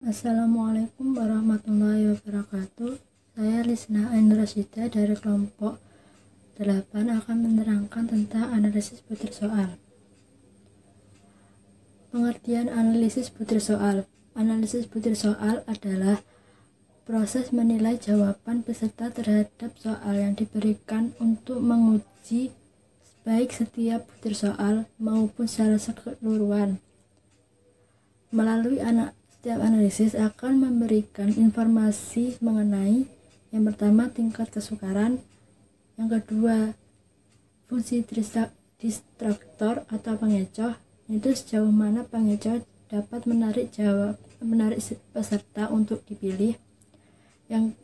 Assalamualaikum warahmatullahi wabarakatuh. Saya Lisna Ain Rasida dari kelompok 8 akan menerangkan tentang analisis butir soal. Pengertian analisis butir soal. Analisis butir soal adalah proses menilai jawaban peserta terhadap soal yang diberikan untuk menguji baik setiap butir soal maupun secara keseluruhan. Melalui setiap analisis akan memberikan informasi mengenai yang pertama tingkat kesukaran, yang kedua fungsi distraktor atau pengecoh, itu sejauh mana pengecoh dapat menarik peserta untuk dipilih. Yang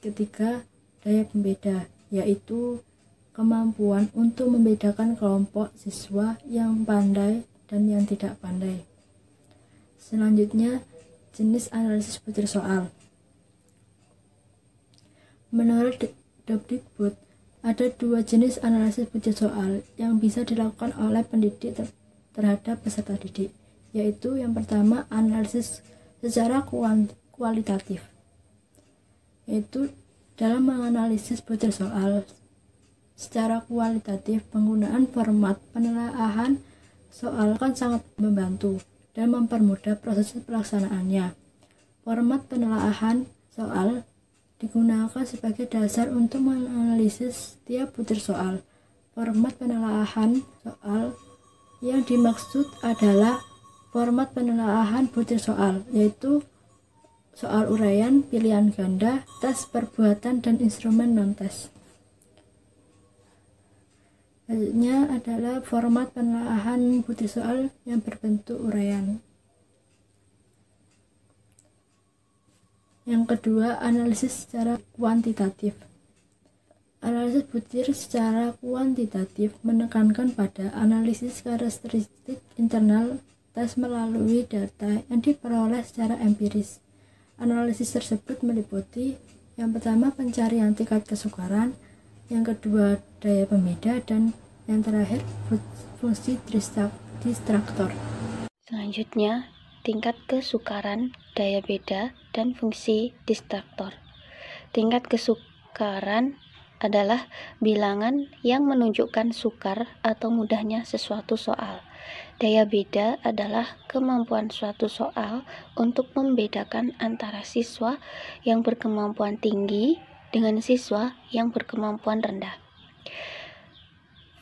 ketiga daya pembeda, yaitu kemampuan untuk membedakan kelompok siswa yang pandai dan yang tidak pandai. Selanjutnya, jenis analisis butir soal. Menurut Depdikbud, ada 2 jenis analisis butir soal yang bisa dilakukan oleh pendidik terhadap peserta didik, yaitu yang pertama analisis secara kualitatif, yaitu dalam menganalisis butir soal secara kualitatif, penggunaan format penelaahan soal kan sangat membantu dan mempermudah proses pelaksanaannya. Format penelaahan soal digunakan sebagai dasar untuk menganalisis setiap butir soal. Format penelaahan soal yang dimaksud adalah format penelaahan butir soal, yaitu soal uraian, pilihan ganda, tes perbuatan, dan instrumen non-tes. Selanjutnya adalah format penelaahan butir soal yang berbentuk uraian. Yang kedua, analisis secara kuantitatif. Analisis butir secara kuantitatif menekankan pada analisis karakteristik internal tes melalui data yang diperoleh secara empiris. Analisis tersebut meliputi yang pertama pencarian tingkat kesukaran, yang kedua daya pembeda, dan yang terakhir fungsi distraktor. Selanjutnya, tingkat kesukaran, daya beda, dan fungsi distraktor. Tingkat kesukaran adalah bilangan yang menunjukkan sukar atau mudahnya sesuatu soal. Daya beda adalah kemampuan suatu soal untuk membedakan antara siswa yang berkemampuan tinggi dengan siswa yang berkemampuan rendah.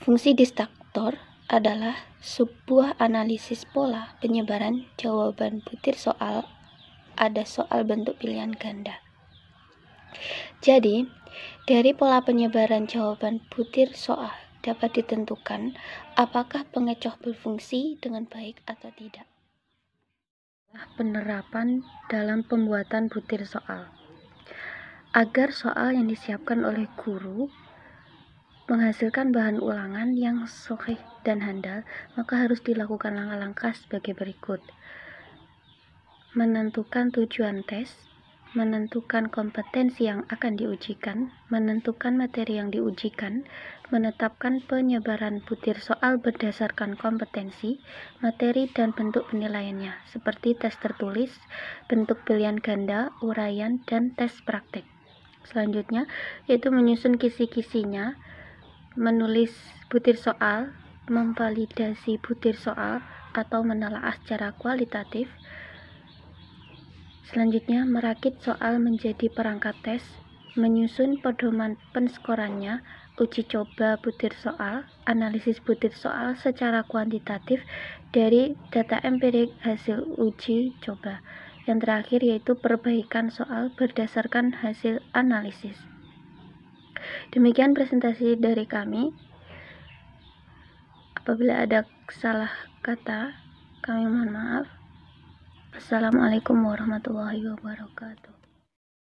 Fungsi distraktor adalah sebuah analisis pola penyebaran jawaban butir soal ada soal bentuk pilihan ganda. Jadi, dari pola penyebaran jawaban butir soal dapat ditentukan apakah pengecoh berfungsi dengan baik atau tidak. Penerapan dalam pembuatan butir soal. Agar soal yang disiapkan oleh guru menghasilkan bahan ulangan yang sahih dan handal, maka harus dilakukan langkah-langkah sebagai berikut. Menentukan tujuan tes, menentukan kompetensi yang akan diujikan, menentukan materi yang diujikan, menetapkan penyebaran butir soal berdasarkan kompetensi, materi, dan bentuk penilaiannya, seperti tes tertulis, bentuk pilihan ganda, uraian, dan tes praktek. Selanjutnya, yaitu menyusun kisi-kisinya, menulis butir soal, memvalidasi butir soal, atau menelaah secara kualitatif. Selanjutnya, merakit soal menjadi perangkat tes, menyusun pedoman penskorannya, uji coba butir soal, analisis butir soal secara kuantitatif dari data empirik hasil uji coba. Yang terakhir yaitu perbaikan soal berdasarkan hasil analisis. Demikian presentasi dari kami. Apabila ada salah kata, kami mohon maaf. Assalamualaikum warahmatullahi wabarakatuh.